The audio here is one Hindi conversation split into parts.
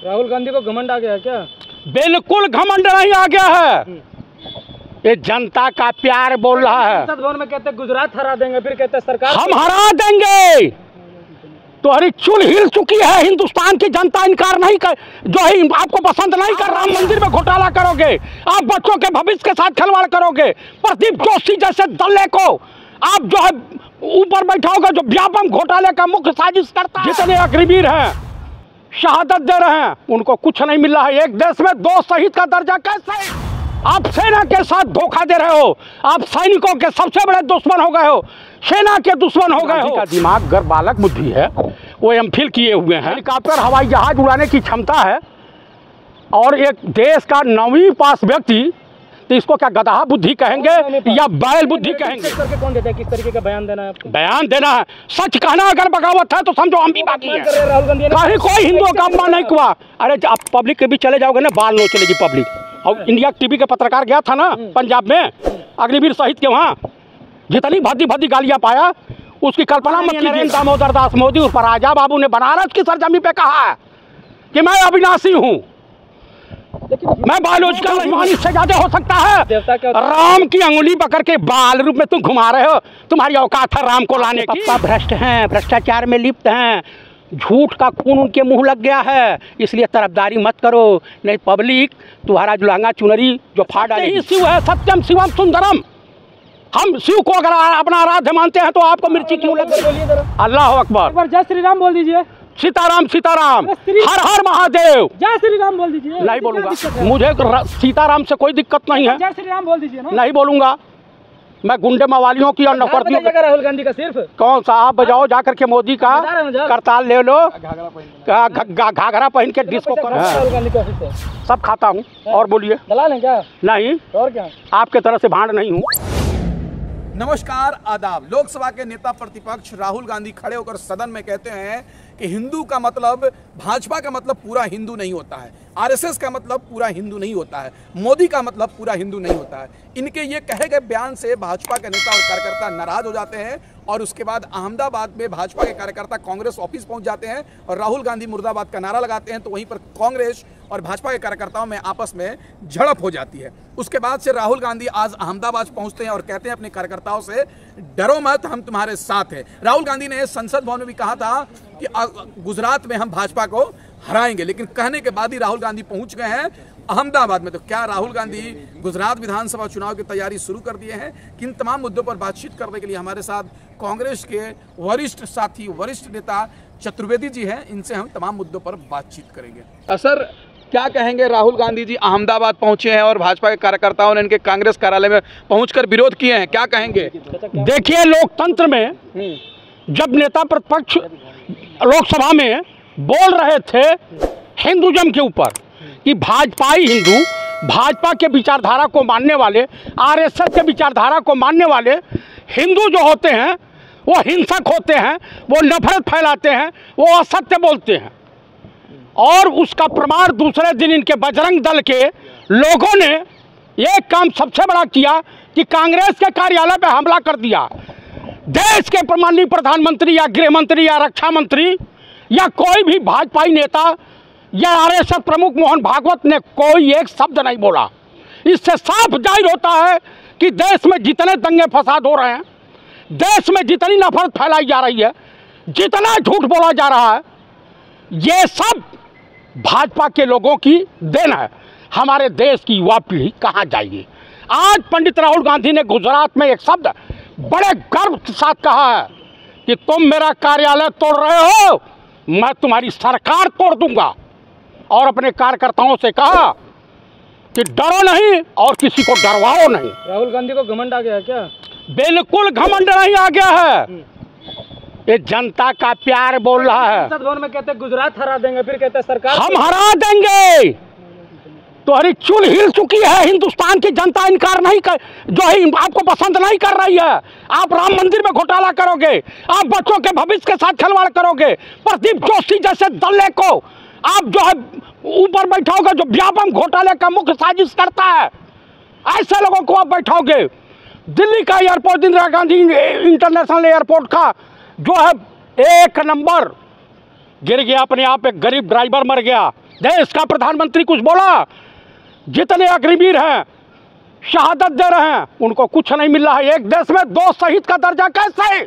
राहुल गांधी को घमंड आ गया है क्या? बिल्कुल घमंड नहीं आ गया है, ये जनता का प्यार बोल रहा है। संसद भवन में कहते गुजरात हरा देंगे, फिर कहते सरकार हम हरा देंगे। तुम्हारी चुल हिल चुकी है, हिंदुस्तान की जनता इनकार नहीं कर, जो है आपको पसंद नहीं कर, राम मंदिर में घोटाला करोगे, आप बच्चों के भविष्य के साथ खिलवाड़ करोगे, प्रदीप जोशी जैसे दल्ले को आप जो है ऊपर बैठाओगे, जो व्यापम घोटाले का मुख्य साजिश करता है। जितने अग्निवीर हैं शहादत दे रहे हैं, उनको कुछ नहीं मिल रहा है। एक देश में 2 शहीद का दर्जा कैसे? आप सेना के साथ धोखा दे रहे हो, आप सैनिकों के सबसे बड़े दुश्मन हो गए हो, सेना के दुश्मन हो गए हो। का दिमाग गर बालक बुद्धि है, वो एमफिल किए हुए हैं, हेलीकॉप्टर हवाई जहाज उड़ाने की क्षमता है, और एक देश का 9वीं पास व्यक्ति, तो इसको क्या गधा बुद्धि कहेंगे या बैल बुद्धि कहेंगे? कौन देता है, किस तरीके का बयान देना है आपको? बयान देना है, सच कहना अगर बगावत है तो समझो हम भी बाकी हैं। राहुल गांधी कहीं कोई हिंदुओं का अपमान नहीं हुआ। अरे आप पब्लिक के भी चले जाओगे ना, बाल नो चलेगी पब्लिक। और इंडिया टीवी के पत्रकार गया था ना पंजाब में, अग्निवीर शहीद के वहाँ जितनी भद्दी भद्दी गालियाँ पाया, उसकी कल्पना मत कीजिए। दामोदर दास मोदी और राजा बाबू ने बनारस की सरजमी पे कहा है कि मैं अविनाशी हूँ, मैं बायोलॉजिकल नहीं, इससे ज्यादा हो सकता है। राम की अंगुली पकड़ के बाल रूप में तुम घुमा रहे हो, तुम्हारी औकात है राम को लाने की? पापा भ्रष्ट हैं, भ्रष्टाचार में लिप्त हैं, झूठ का खून उनके मुंह लग गया है, इसलिए तरफदारी मत करो, नहीं पब्लिक तुम्हारा जुलांगा चुनरी जो फाड़ डालेगी। शिव है सत्यम शिवम सुंदरम, हम शिव को अगर अपना आराध्य मानते हैं तो आपको मिर्ची क्यों लग गई? अल्लाह अकबर। जय श्री राम बोल दीजिए। सीताराम सीताराम, हर हर महादेव। जय श्री राम बोल दीजिए। नहीं बोलूंगा, मुझे सीताराम से कोई दिक्कत नहीं है। जय श्री राम बोल दीजिए ना। नहीं बोलूंगा, मैं गुंडे मवालियों की और नफरतियों का। राहुल गांधी का सिर्फ कौन सा? आप बजाओ जाकर के मोदी का करताल ले लो, घाघरा पहन के डिस्को करो। राहुल गांधी का ऑफिस है, सब खाता हूँ। और बोलिए, दलाल है क्या? नहीं, और क्या? आपके तरह से भांड नहीं हूँ। नमस्कार, आदाब। लोकसभा के नेता प्रतिपक्ष राहुल गांधी खड़े होकर सदन में कहते हैं कि हिंदू का मतलब, भाजपा का मतलब पूरा हिंदू नहीं होता है, आरएसएस का मतलब पूरा हिंदू नहीं होता है, मोदी का मतलब पूरा हिंदू नहीं होता है। इनके ये कहे गए बयान से भाजपा के नेता और कार्यकर्ता नाराज हो जाते हैं और उसके बाद अहमदाबाद में भाजपा के कार्यकर्ता कांग्रेस ऑफिस पहुंच जाते हैं और राहुल गांधी मुर्दाबाद का नारा लगाते हैं। तो वहीं पर कांग्रेस और भाजपा के कार्यकर्ताओं में आपस में झड़प हो जाती है। उसके बाद से राहुल गांधी आज अहमदाबाद पहुंचते हैं और कहते हैं अपने कार्यकर्ताओं से, डरो मत, हम तुम्हारे साथ हैं। राहुल गांधी ने संसद भवन में भी कहा था कि गुजरात में हम भाजपा को हराएंगे, लेकिन कहने के बाद ही राहुल गांधी पहुंच गए हैं अहमदाबाद में। तो क्या राहुल गांधी गुजरात विधानसभा चुनाव की तैयारी शुरू कर दिए हैं? किन तमाम मुद्दों पर बातचीत करने के लिए हमारे साथ कांग्रेस के वरिष्ठ साथी, वरिष्ठ नेता चतुर्वेदी जी हैं, इनसे हम तमाम मुद्दों पर बातचीत करेंगे। सर, क्या कहेंगे? राहुल गांधी जी अहमदाबाद पहुंचे हैं और भाजपा के कार्यकर्ताओं ने इनके कांग्रेस कार्यालय में पहुंचकर विरोध किए हैं, क्या कहेंगे? देखिए, लोकतंत्र में जब नेता प्रतिपक्ष लोकसभा में बोल रहे थे हिंदुज्म के ऊपर कि भाजपाई हिंदू, भाजपा के विचारधारा को मानने वाले, आरएसएस के विचारधारा को मानने वाले हिंदू जो होते हैं वो हिंसक होते हैं, वो नफरत फैलाते हैं, वो असत्य बोलते हैं, और उसका प्रमाण दूसरे दिन इनके बजरंग दल के लोगों ने एक काम सबसे बड़ा किया कि कांग्रेस के कार्यालय पर हमला कर दिया। देश के माननीय प्रधानमंत्री या गृह मंत्री या रक्षा मंत्री या कोई भी भाजपाई नेता या आरएसएस प्रमुख मोहन भागवत ने कोई एक शब्द नहीं बोला। इससे साफ जाहिर होता है कि देश में जितने दंगे फसाद हो रहे हैं, देश में जितनी नफरत फैलाई जा रही है, जितना झूठ बोला जा रहा है, ये सब भाजपा के लोगों की देन है। हमारे देश की युवा पीढ़ी कहाँ जाएगी? आज पंडित राहुल गांधी ने गुजरात में एक शब्द बड़े गर्व के साथ कहा है कि तुम मेरा कार्यालय तोड़ रहे हो, मैं तुम्हारी सरकार तोड़ दूंगा, और अपने कार्यकर्ताओं से कहा कि डरो नहीं और किसी को डरवाओ नहीं। राहुल गांधी को घमंड आ गया है क्या? बिल्कुल घमंड नहीं आ गया है, ये जनता का प्यार बोल रहा है। संसद भवन में कहते गुजरात हरा देंगे, फिर कहते सरकार हम हरा देंगे। तुम्हारी चुल हिल चुकी है, हिंदुस्तान की जनता इनकार नहीं कर, जो है आपको पसंद नहीं कर रही है। आप राम मंदिर में घोटाला करोगे, आप बच्चों के भविष्य के साथ खिलवाड़ करोगे, प्रदीप जोशी जैसे दल्ले को आप जो है ऊपर बैठाओगे, जो व्यापम घोटाले का मुख्य साजिश करता है, ऐसे लोगों को आप बैठाओगे। दिल्ली का airport, Indira Gandhi international airport का जो है 1 नंबर गिर गया, अपने आप एक गरीब ड्राइवर मर गया, देश का प्रधानमंत्री कुछ बोला? जितने अग्निवीर हैं, शहादत दे रहे हैं, उनको कुछ नहीं मिल रहा है। एक देश में 2 शहीद का दर्जा कैसे?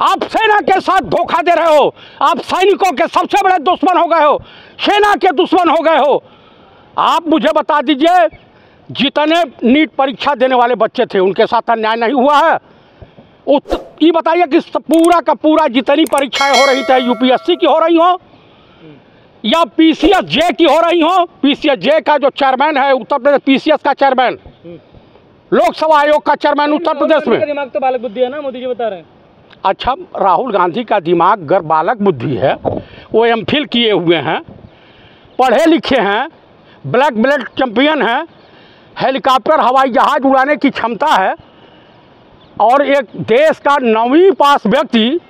आप सेना के साथ धोखा दे रहे हो। आप सैनिकों के सबसे बड़े दुश्मन हो गए हो, सेना के दुश्मन हो गए हो। आप मुझे बता दीजिए, जितने नीट परीक्षा देने वाले बच्चे थे उनके साथ अन्याय नहीं हुआ है? ये बताइए कि पूरा का पूरा जितनी परीक्षाएं हो रही, चाहे यूपीएससी की हो रही हो या पीसीएस जे की हो रही हो, पीसीएस जे का जो चेयरमैन है उत्तर प्रदेश, पीसीएस का चेयरमैन, लोकसभा आयोग का चेयरमैन उत्तर प्रदेश में। दिमाग तो बालक बुद्धि है ना, मोदी जी बता रहे हैं। अच्छा, राहुल गांधी का दिमाग अगर बालक बुद्धि है, वो एमफिल किए हुए हैं, पढ़े लिखे हैं, ब्लैक बेल्ट चैंपियन हैं, हेलीकॉप्टर हवाई जहाज उड़ाने की क्षमता है, और एक देश का 9वीं पास व्यक्ति,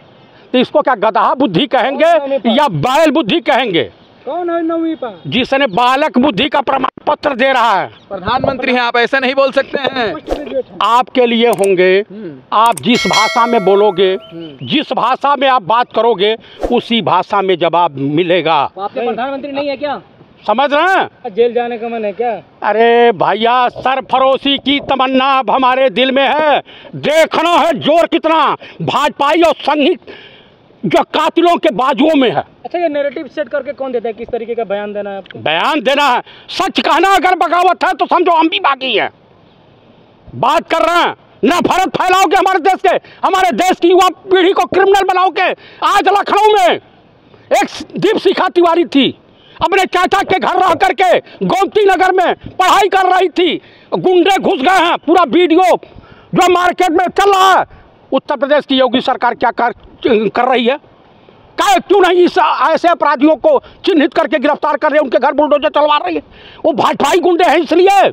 तो इसको क्या गधा बुद्धि कहेंगे या बैल बुद्धि कहेंगे? कौन है 9वीं पास? जिसने बालक बुद्धि का प्रमाण पत्र दे रहा है। प्रधानमंत्री हैं आप, ऐसा नहीं बोल सकते हैं। आपके लिए होंगे, आप जिस भाषा में बोलोगे, जिस भाषा में आप बात करोगे, उसी भाषा में जवाब मिलेगा। आपके प्रधानमंत्री नहीं है क्या? समझ रहे हैं? जेल जाने का मन है क्या? अरे भैया, सरफरोशी की तमन्ना अब हमारे दिल में है। देखना है जोर कितना भाजपाई और संघी जो कातिलों के बाजुओं में है। अच्छा, ये नैरेटिव सेट करके कौन देता है? किस तरीके का बयान देना है आपको? बयान देना है, सच कहना अगर बगावत है तो समझो हम भी बाकी हैं। बात कर रहे हैं, नफरत फैलाओगे हमारे देश की युवा पीढ़ी को क्रिमिनल बनाओगे। आज लखनऊ में एक दीप शिखा तिवारी थी, अपने चाचा के घर रह करके गोमती नगर में पढ़ाई कर रही थी, गुंडे घुस गए हैं। पूरा वीडियो जो मार्केट में चल रहा है। उत्तर प्रदेश की योगी सरकार क्या कर रही है? क्यों नहीं इस ऐसे अपराधियों को चिन्हित करके गिरफ्तार कर रही है, उनके घर बुलडोजर चलवा रही है? वो भाजपाई गुंडे हैं इसलिए।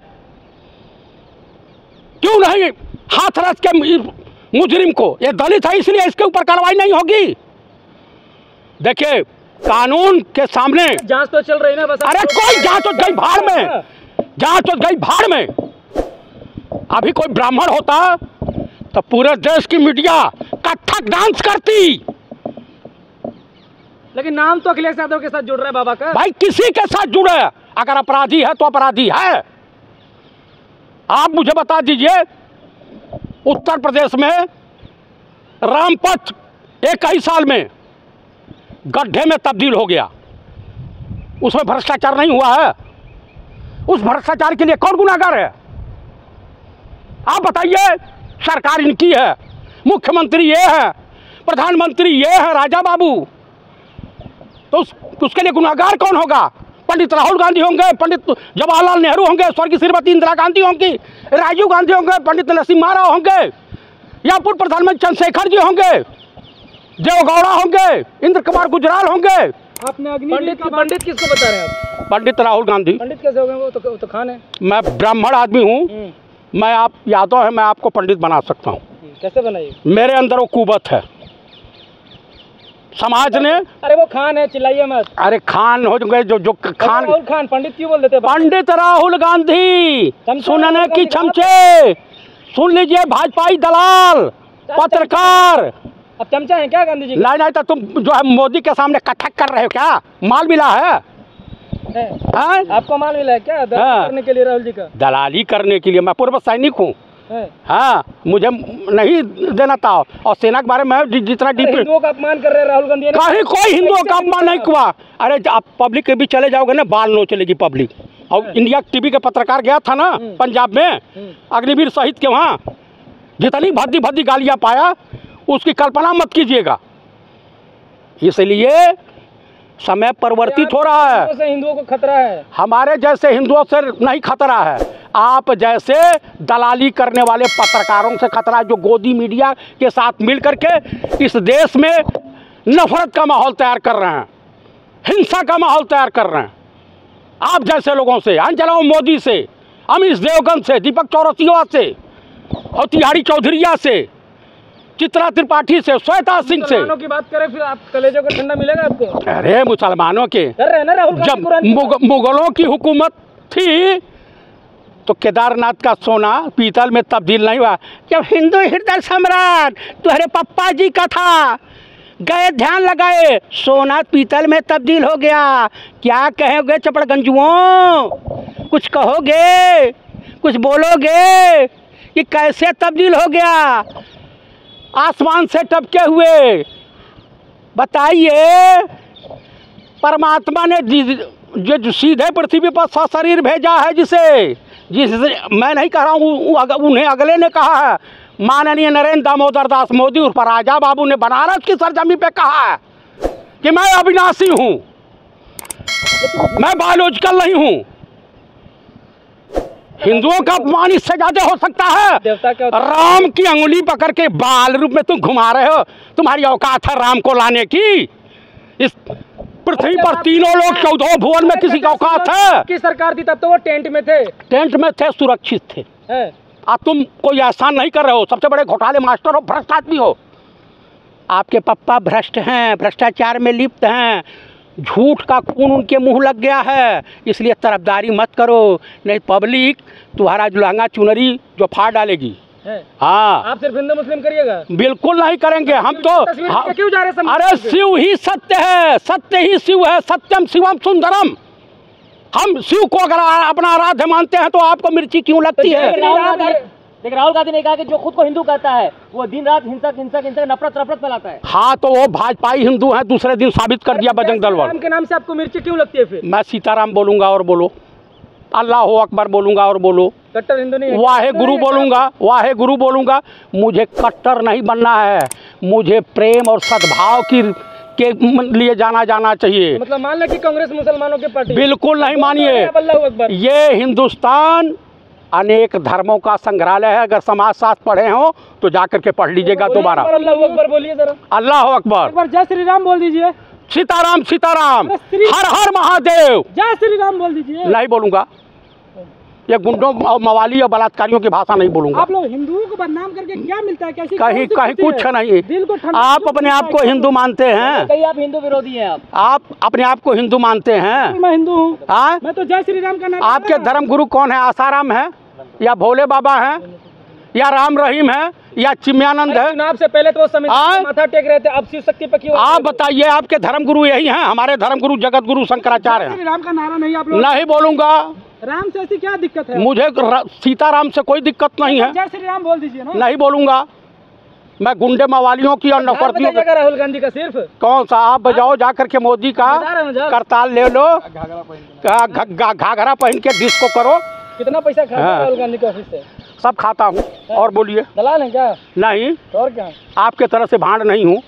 क्यों नहीं हाथरस के मुजरिम को, ये दलित है इसलिए इसके ऊपर कार्रवाई नहीं होगी? देखिए, कानून के सामने जांच तो चल रही है ना बस। अरे कोई जांच तो गई भाड़ में, जांच तो गई भाड़ में। अभी कोई ब्राह्मण होता तो पूरे देश की मीडिया कथक डांस करती। लेकिन नाम तो अखिलेश यादव के साथ जुड़ रहा है बाबा का। भाई किसी के साथ जुड़े, अगर अपराधी है तो अपराधी है। आप मुझे बता दीजिए, उत्तर प्रदेश में रामपथ 21 साल में गड्ढे में तब्दील हो गया। उसमें भ्रष्टाचार नहीं हुआ है? उस भ्रष्टाचार के लिए कौन गुनाहगार है? आप बताइए। सरकार इनकी है, मुख्यमंत्री ये है, प्रधानमंत्री ये है, राजा बाबू। तो उसके लिए गुनाहगार कौन होगा? पंडित राहुल गांधी होंगे, पंडित जवाहरलाल नेहरू होंगे, स्वर्गीय श्रीमती इंदिरा गांधी होंगी, राजीव गांधी होंगे, पंडित नरसिम्हा राव होंगे, या पूर्व प्रधानमंत्री चंद्रशेखर जी होंगे, देवगौड़ा होंगे, इंद्र कुमार गुजराल होंगे। आपने पंडित किसको बता रहे हैं आप? पंडित राहुल गांधी। पंडित कैसे हो गए? वो तो खान है। मैं ब्राह्मण आदमी हूँ, मैं आप यादव है, मैं आपको पंडित बना सकता हूँ। कैसे बनाइए? मेरे अंदर वो कुवत है। समाज ने, अरे वो खान है, चिल्लाइए मत। अरे खान हो गए जो खान। राहुल खान, पंडित क्यों बोल देते? पंडित राहुल गांधी सुनने की चमचे, सुन लीजिए, भाजपाई दलाल पत्रकार। अब चमचा है क्या गांधी जी? नहीं तो तुम जो है मोदी के सामने कथक कर रहे हो क्या? माल मिला है? आपको माल मिला है क्या दलाली करने के लिए? राहुल जी का दलाली करने के लिए? मैं पूर्व सैनिक हूँ। हाँ, मुझे नहीं देना था। और सेना के बारे में जितना डीप, हिंदुओं का अपमान कर रहे हैं राहुल गांधी। कहीं कोई हिंदुओं का अपमान नहीं हुआ। अरे आप पब्लिक के भी चले जाओगे ना, बाल नो चलेगी पब्लिक। और इंडिया टीवी के पत्रकार गया था ना पंजाब में, अग्निवीर शहीद के वहाँ जितनी भद्दी भद्दी गालियाँ पाया, उसकी कल्पना मत कीजिएगा। इसलिए समय परिवर्तित हो रहा है। हिंदुओं को खतरा है। हमारे जैसे हिंदुओं से नहीं खतरा है, आप जैसे दलाली करने वाले पत्रकारों से खतरा है, जो गोदी मीडिया के साथ मिल करके इस देश में नफरत का माहौल तैयार कर रहे हैं, हिंसा का माहौल तैयार कर रहे हैं। आप जैसे लोगों से, अंजलम मोदी से, अमीश देवगन से, दीपक चौरसिया से, और तिहारी चौधरीया से, चित्रा त्रिपाठी से, श्वेता सिंह से। मुसलमानों की बात करें फिर आप कलेजों को ठंडा मिलेगा आपको? अरे मुसलमानों के कर रहे हैं ना राहुल। जब मुगलों की हुकूमत थी तो केदारनाथ का सोना पीतल में तब्दील नहीं हुआ। जब हिंदू हृदय सम्राट तुम्हारे पप्पा जी का था, गए ध्यान लगाए, सोना पीतल में तब्दील हो गया। क्या कहोगे चपड़गंजुओं, कुछ कहोगे, कुछ बोलोगे कि कैसे तब्दील हो गया? आसमान से टपके हुए बताइए, परमात्मा ने जो सीधे पृथ्वी पर सशरीर भेजा है, जिसे मैं नहीं कह रहा हूँ, उन्हें अगले ने कहा है, माननीय नरेंद्र दामोदर दास मोदी उर्फ राजा बाबू ने बनारस की सरजमी पे कहा है कि मैं अविनाशी हूँ, मैं बायोलॉजिकल नहीं हूँ। हिंदुओं का अपमान इससे ज्यादा हो सकता है? राम की अंगुली पकड़ के बाल रूप में तुम घुमा रहे हो, तुम्हारी औकात है राम को लाने की? इस पृथ्वी पर तीनों लोग 14 भुवन में किसी का औकात है? की सरकार थी तब तो वो टेंट में थे, सुरक्षित थे। तुम कोई एहसान नहीं कर रहे हो, सबसे बड़े घोटाले मास्टर हो, भ्रष्ट आदमी हो। आपके पप्पा भ्रष्ट हैं, भ्रष्टाचार में लिप्त हैं, झूठ का खून उनके मुंह लग गया है, इसलिए तरफदारी मत करो, नहीं पब्लिक तुम्हारा लहंगा चुनरी जो फाड़ डालेगी। हाँ, आप सिर्फ हिंदू मुस्लिम करिएगा? बिल्कुल नहीं करेंगे हम तो। क्यों जा रहे? अरे शिव ही सत्य है, सत्य ही शिव है, सत्यम शिवम सुंदरम। हम शिव को अगर अपना आराध्य मानते हैं तो आपको मिर्ची क्यों लगती है? लेकिन राहुल गांधी ने कहा कि जो खुद को हिंदू कहता है वो दिन रात हिंसक नफरत फैलाता है। हाँ, तो वो भाजपाई हिंदू हैं, दूसरे दिन साबित कर दिया बजरंग दल वालों के नाम से आपको मिर्ची क्यों लगती है फिर? मैं सीताराम बोलूंगा और बोलो, अल्लाह हो अकबर बोलूंगा और बोलो, कट्टर हिंदू नहीं, वाहे गुरु बोलूंगा, वाहे गुरु बोलूंगा। मुझे कट्टर नहीं बनना है, मुझे प्रेम और सद्भाव के लिए जाना चाहिए। मतलब मान लें कि कांग्रेस मुसलमानों की पार्टी? बिल्कुल नहीं मानिए। ये हिंदुस्तान अनेक धर्मों का संग्रहालय है, अगर समाजशास्त्र पढ़े हो तो जाकर के पढ़ लीजिएगा दोबारा। अल्लाह अकबर बोलिए जरा। अल्लाह अकबर। जय श्री राम बोल दीजिए। सीताराम सीताराम, हर हर महादेव। जय श्री राम बोल दीजिए। नहीं बोलूंगा, ये गुंडों और मवाली और बलात्कारियों की भाषा नहीं बोलूंगा। आप लोग हिंदुओं को बदनाम करके क्या मिलता है? कैसी कहीं कुछ नहीं। आप अपने आप को हिंदू मानते हैं? कहीं आप हिंदू विरोधी हैं? आप अपने आप को हिंदू मानते हैं? मैं हिंदू हूँ। मैं तो जय श्री राम का नाम। आपके धर्म गुरु कौन है? आसाराम है या भोले बाबा है या राम रहीम है या चिमयानंद है? चुनाव से पहले तो वो समिति माथा टेक रहे थे, अब शिव शक्ति पे क्यों? आप बताइए, आपके धर्म गुरु यही हैं? हमारे धर्म गुरु जगत गुरु शंकराचार्य हैं। राम का नारा नहीं आप लोग? नहीं बोलूंगा। राम से ऐसी क्या दिक्कत है? मुझे सीताराम से कोई दिक्कत नहीं है। जय श्री राम बोल दीजिए ना। नहीं बोलूंगा, मैं गुंडे मवालियों की और नफरतियों का। राहुल गांधी का सिर्फ कौन सा? आप बजाओ जाकर के मोदी का करताल ले लो, घाघरा पहन के डिस्को करो। कितना पैसा खाता है राहुल गांधी के ऑफिस से? सब खाता हूँ। और बोलिए, दलाल है क्या? नहीं, और क्या? आपके तरह से भांड नहीं हूँ।